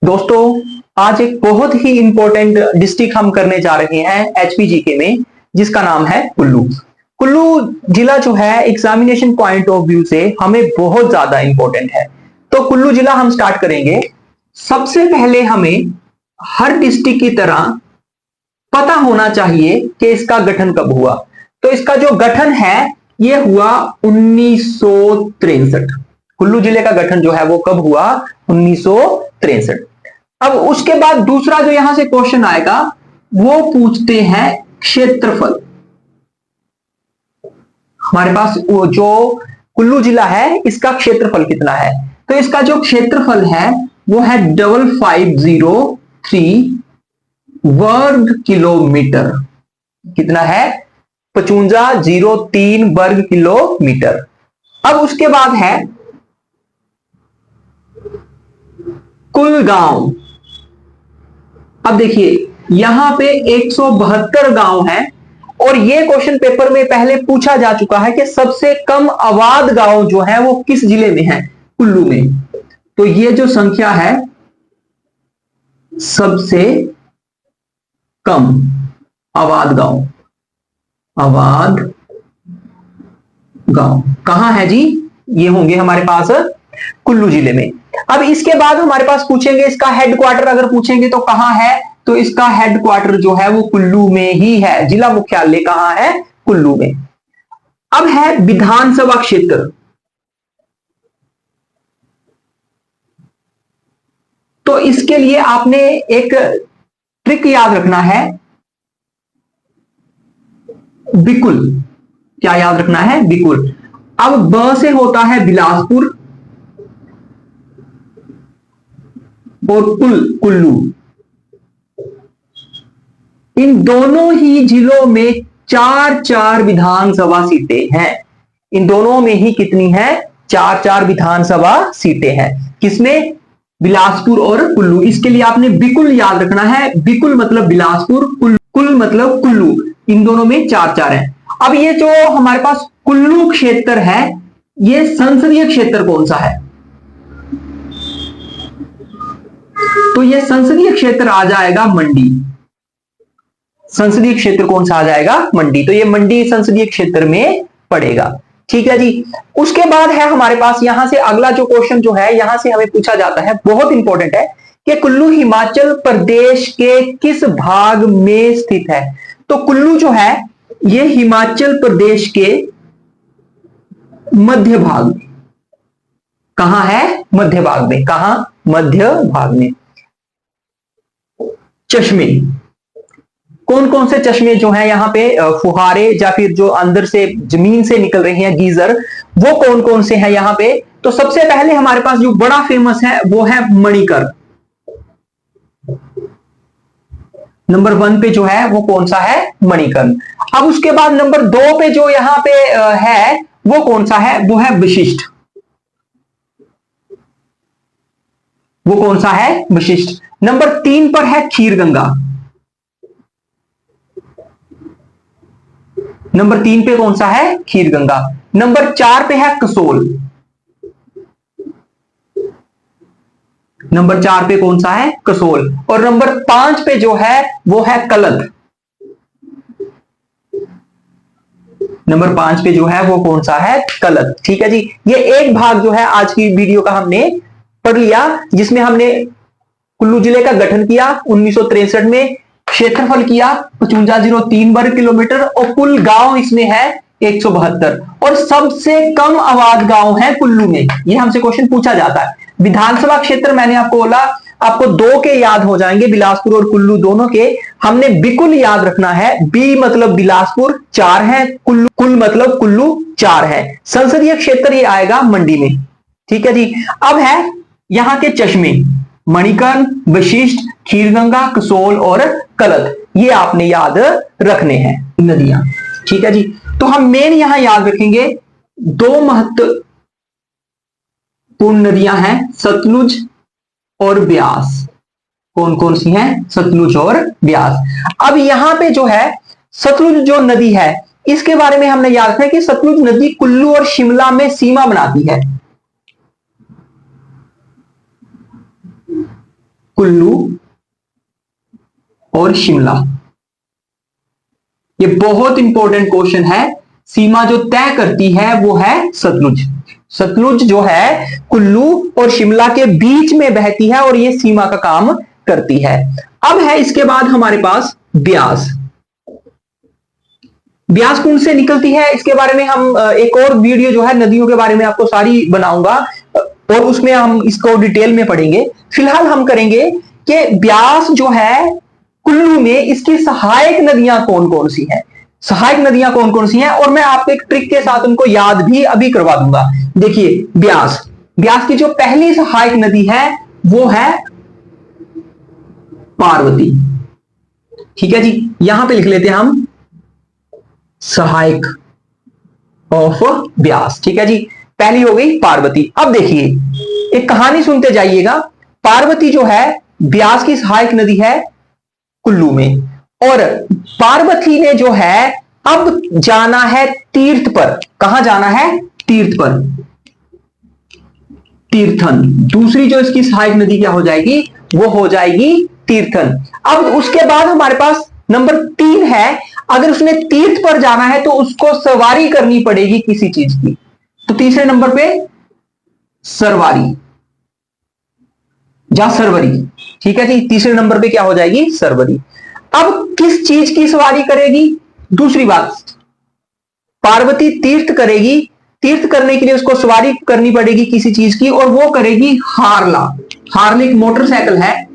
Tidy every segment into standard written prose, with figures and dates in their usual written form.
दोस्तों, आज एक बहुत ही इंपॉर्टेंट डिस्ट्रिक्ट हम करने जा रहे हैं एचपीजीके में, जिसका नाम है कुल्लू। कुल्लू जिला जो है एग्जामिनेशन पॉइंट ऑफ व्यू से हमें बहुत ज्यादा इंपॉर्टेंट है। तो कुल्लू जिला हम स्टार्ट करेंगे। सबसे पहले हमें हर डिस्ट्रिक्ट की तरह पता होना चाहिए कि इसका गठन कब हुआ। तो इसका जो गठन है ये हुआ 1963। कुल्लू जिले का गठन जो है वो कब हुआ? 1963। अब उसके बाद दूसरा जो यहां से क्वेश्चन आएगा वो पूछते हैं क्षेत्रफल। हमारे पास वो जो कुल्लू जिला है इसका क्षेत्रफल कितना है? तो इसका जो क्षेत्रफल है वो है 5503 वर्ग किलोमीटर। कितना है? 5503 वर्ग किलोमीटर। अब उसके बाद है कुल गांव। अब देखिए यहां पे 172 गांव हैं और ये क्वेश्चन पेपर में पहले पूछा जा चुका है कि सबसे कम आबाद गांव जो है वो किस जिले में है? कुल्लू में। तो ये जो संख्या है सबसे कम आबाद गांव, आबाद गांव कहां है जी? ये होंगे हमारे पास कुल्लू जिले में। अब इसके बाद हमारे पास पूछेंगे इसका हेडक्वार्टर, अगर पूछेंगे तो कहां है? तो इसका हेडक्वार्टर जो है वो कुल्लू में ही है। जिला मुख्यालय कहां है? कुल्लू में। अब है विधानसभा क्षेत्र। तो इसके लिए आपने एक ट्रिक याद रखना है, बिकुल। क्या याद रखना है? बिकुल। अब ब से होता है बिलासपुर और कुल्लू। इन दोनों ही जिलों में 4-4 विधानसभा सीटें हैं। इन दोनों में ही कितनी है? 4-4 विधानसभा सीटें हैं। किसमें? बिलासपुर और कुल्लू। इसके लिए आपने बिकुल याद रखना है। बिकुल मतलब बिलासपुर, कुल मतलब कुल्लू। इन दोनों में 4-4 है। अब ये जो हमारे पास कुल्लू क्षेत्र है ये संसदीय क्षेत्र कौन सा है? तो ये संसदीय क्षेत्र आ जाएगा मंडी। संसदीय क्षेत्र कौन सा आ जाएगा? मंडी। तो ये मंडी संसदीय क्षेत्र में पड़ेगा। ठीक है जी। उसके बाद है हमारे पास यहां से अगला जो क्वेश्चन जो है यहां से हमें पूछा जाता है, बहुत इंपॉर्टेंट है, कि कुल्लू हिमाचल प्रदेश के किस भाग में स्थित है? तो कुल्लू जो है ये हिमाचल प्रदेश के मध्य भाग में। कहां है? मध्य भाग में। कहां? मध्य भाग में। चश्मे, कौन कौन से चश्मे जो हैं यहां पे फुहारे या फिर जो अंदर से जमीन से निकल रहे हैं गीजर, वो कौन कौन से हैं यहां पे? तो सबसे पहले हमारे पास जो बड़ा फेमस है वो है मणिकर्ण। नंबर 1 पे जो है वो कौन सा है? मणिकर्ण। अब उसके बाद नंबर 2 पे जो यहां पे है वो कौन सा है? वो है वशिष्ठ। वो कौन सा है? वशिष्ठ। नंबर 3 पर है खीरगंगा। नंबर 3 पे कौन सा है? खीरगंगा। नंबर 4 पे है कसोल। नंबर 4 पे कौन सा है? कसोल। और नंबर 5 पे जो है वो है कलत। नंबर 5 पे जो है वो कौन सा है? कलत। ठीक है जी। ये एक भाग जो है आज की वीडियो का हमने पढ़ लिया, जिसमें हमने कुल्लू जिले का गठन किया 1963 में, क्षेत्रफल किया 5503 वर्ग किलोमीटर और कुल गांव इसमें है 172 और सबसे कम आबाद गांव है कुल्लू में। ये हमसे क्वेश्चन पूछा जाता है। विधानसभा क्षेत्र मैंने आपको बोला आपको 2 के याद हो जाएंगे, बिलासपुर और कुल्लू दोनों के। हमने बिकुल याद रखना है। बी मतलब बिलासपुर 4 है, कुल मतलब कुल्लू 4 है। संसदीय क्षेत्र ये आएगा मंडी में। ठीक है जी। अब है यहां के चश्मे, मणिकर्ण, वशिष्ठ, खीरगंगा, कसोल और कलत। ये आपने याद रखने हैं नदियां। ठीक है जी। तो हम मेन यहां याद रखेंगे 2 महत्वपूर्ण नदियां हैं, सतलुज और ब्यास। कौन कौन सी हैं? सतलुज और ब्यास। अब यहां पे जो है सतलुज जो नदी है इसके बारे में हमने याद रखना है कि सतलुज नदी कुल्लू और शिमला में सीमा बनाती है। कुल्लू और शिमला। ये बहुत इंपॉर्टेंट क्वेश्चन है। सीमा जो तय करती है वो है सतलुज। सतलुज जो है कुल्लू और शिमला के बीच में बहती है और ये सीमा का काम करती है। अब है इसके बाद हमारे पास ब्यास। ब्यास कुंड से निकलती है, इसके बारे में हम एक और वीडियो जो है नदियों के बारे में आपको सारी बनाऊंगा और उसमें हम इसको डिटेल में पढ़ेंगे। फिलहाल हम करेंगे कि ब्यास जो है कुल्लू में इसकी सहायक नदियां कौन कौन सी हैं, सहायक नदियां कौन कौन सी हैं, और मैं आपको एक ट्रिक के साथ उनको याद भी अभी करवा दूंगा। देखिए ब्यास, ब्यास की जो पहली सहायक नदी है वो है पार्वती। ठीक है जी, यहां पे लिख लेते हैं हम सहायक ऑफ ब्यास। ठीक है जी, पहली हो गई पार्वती। अब देखिए एक कहानी सुनते जाइएगा। पार्वती जो है ब्यास की सहायक नदी है कुल्लू में, और पार्वती ने जो है अब जाना है तीर्थ पर। कहां जाना है? तीर्थ पर, तीर्थन। दूसरी जो इसकी सहायक नदी क्या हो जाएगी? वो हो जाएगी तीर्थन। अब उसके बाद हमारे पास नंबर 3 है, अगर उसने तीर्थ पर जाना है तो उसको सवारी करनी पड़ेगी किसी चीज की, तो तीसरे नंबर पे सरवारी या सरवरी। ठीक है जी, तीसरे नंबर पे क्या हो जाएगी? सरवरी। अब किस चीज की सवारी करेगी? दूसरी बात, पार्वती तीर्थ करेगी, तीर्थ करने के लिए उसको सवारी करनी पड़ेगी किसी चीज की, और वो करेगी हारला। हार्ले एक मोटरसाइकिल है,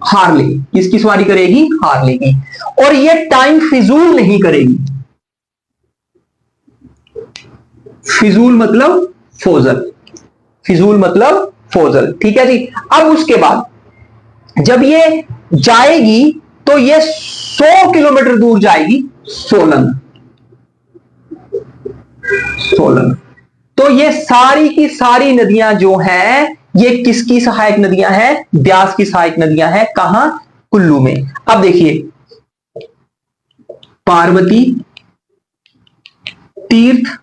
हार्ले, इसकी सवारी करेगी हार्ले की। और ये टाइम फिजूल नहीं करेगी। फिजूल मतलब फोजल, फिजूल मतलब फोजल। ठीक है जी। अब उसके बाद जब ये जाएगी तो ये 100 किलोमीटर दूर जाएगी सोलन। सोलन। तो ये सारी की सारी नदियां जो हैं ये किसकी सहायक नदियां हैं? ब्यास की सहायक नदियां हैं। कहां? कुल्लू में। अब देखिए पार्वती तीर्थ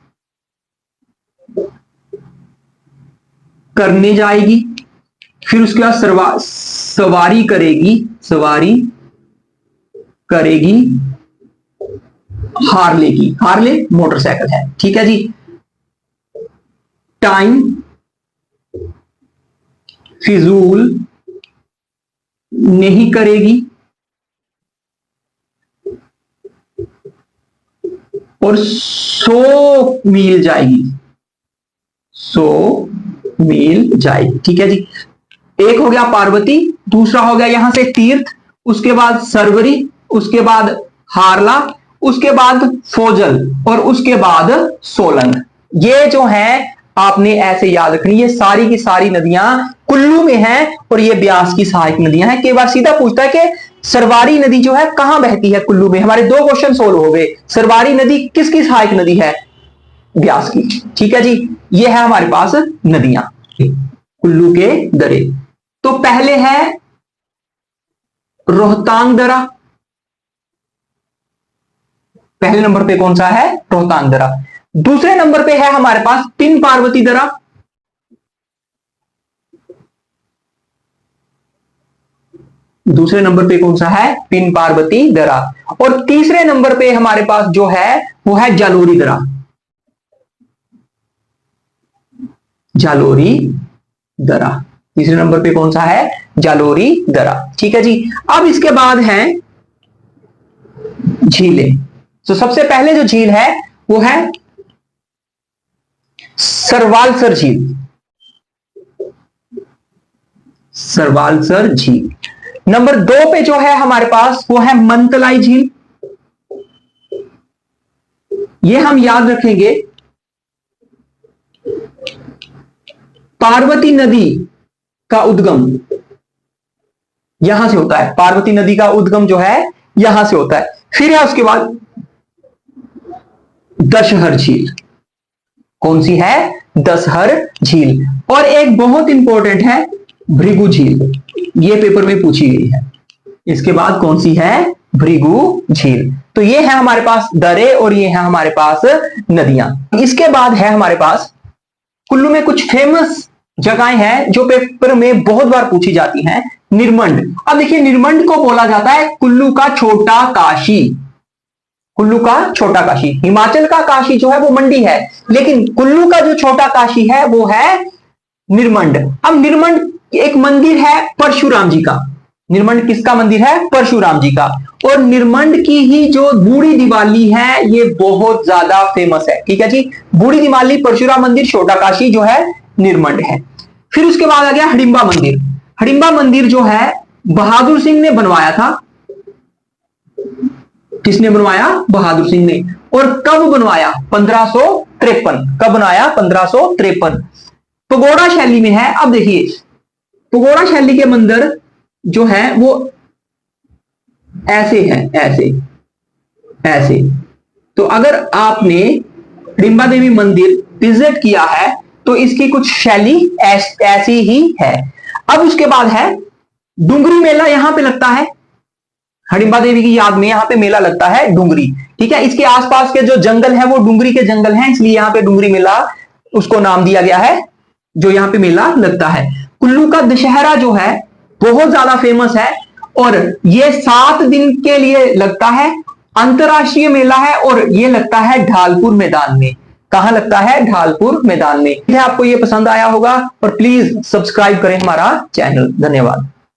करने जाएगी, फिर उसके बाद सवारी करेगी, सवारी करेगी हार्ले की। हार्ले मोटरसाइकिल है। ठीक है जी। टाइम फिजूल नहीं करेगी और 100 मील जाएगी, 100 मील जाएगी। ठीक है जी। एक हो गया पार्वती, दूसरा हो गया यहां से तीर्थ, उसके बाद सरवरी, उसके बाद हारला, उसके बाद फोजल, और उसके बाद सोलन। ये जो है आपने ऐसे याद रखनी, ये सारी की सारी नदियां कुल्लू में हैं और ये ब्यास की सहायक नदियां हैं। कई बार सीधा पूछता है कि सरवारी नदी जो है कहां बहती है कुल्लू में। हमारे 2 क्वेश्चन सोल्व हो गए। सरवारी नदी किसकी सहायक नदी है? ब्यास की। ठीक है जी। ये है हमारे पास नदियां कुल्लू के दरे। तो पहले है रोहतांग दरा। पहले नंबर पे कौन सा है? रोहतांग दरा। दूसरे नंबर पे है हमारे पास पिन पार्वती दरा। दूसरे नंबर पे कौन सा है? पिन पार्वती दरा। और तीसरे नंबर पे हमारे पास जो है वो है जालोरी दरा। जालोरी दरा। तीसरे नंबर पे कौन सा है? जालोरी दरा। ठीक है जी। अब इसके बाद है झीलें। तो सबसे पहले जो झील है वो है सरवालसर झील। सरवालसर झील। नंबर 2 पे जो है हमारे पास वो है मंतलाई झील। ये हम याद रखेंगे, पार्वती नदी का उद्गम यहां से होता है। पार्वती नदी का उद्गम जो है यहां से होता है। फिर है उसके बाद दशहर झील। कौन सी है? दशहर झील। और एक बहुत इंपॉर्टेंट है भृगु झील, ये पेपर में पूछी गई है। इसके बाद कौन सी है? भृगु झील। तो ये है हमारे पास दरे और ये है हमारे पास नदियां। इसके बाद है हमारे पास कुल्लू में कुछ फेमस जगहें हैं जो पेपर में बहुत बार पूछी जाती हैं। निर्मंड, अब देखिए निर्मंड को बोला जाता है कुल्लू का छोटा काशी। कुल्लू का छोटा काशी, हिमाचल का काशी जो है वो मंडी है, लेकिन कुल्लू का जो छोटा काशी है वो है निर्मंड। अब निर्मंड एक मंदिर है परशुराम जी का। निर्मंड किसका मंदिर है? परशुराम जी का। और निर्मंड की ही जो बूढ़ी दिवाली है ये बहुत ज्यादा फेमस है। ठीक है जी, बूढ़ी दिवाली, परशुराम मंदिर, छोटा काशी जो है निर्मंड है। फिर उसके बाद आ गया हडिम्बा मंदिर। हडिम्बा मंदिर जो है बहादुर सिंह ने बनवाया था। किसने बनवाया? बहादुर सिंह ने। और कब बनवाया? 1553। कब बनाया? 1553। पगोड़ा शैली में है। अब देखिए पगोड़ा शैली के मंदिर जो है वो ऐसे हैं, ऐसे ऐसे। तो अगर आपने डिंबा देवी मंदिर विजिट किया है तो इसकी कुछ शैली ऐसी ही है। अब उसके बाद है डुंगरी मेला, यहां पे लगता है हडिम्बा देवी की याद में, यहां पे मेला लगता है डुंगरी। ठीक है, इसके आसपास के जो जंगल है वो डुंगरी के जंगल हैं, इसलिए यहां पे डुंगरी मेला उसको नाम दिया गया है, जो यहां पे मेला लगता है। कुल्लू का दशहरा जो है बहुत ज्यादा फेमस है और ये 7 दिन के लिए लगता है। अंतरराष्ट्रीय मेला है और ये लगता है ढालपुर मैदान में। कहां लगता है? ढालपुर मैदान में। आपको ये पसंद आया होगा और प्लीज सब्सक्राइब करें हमारा चैनल। धन्यवाद।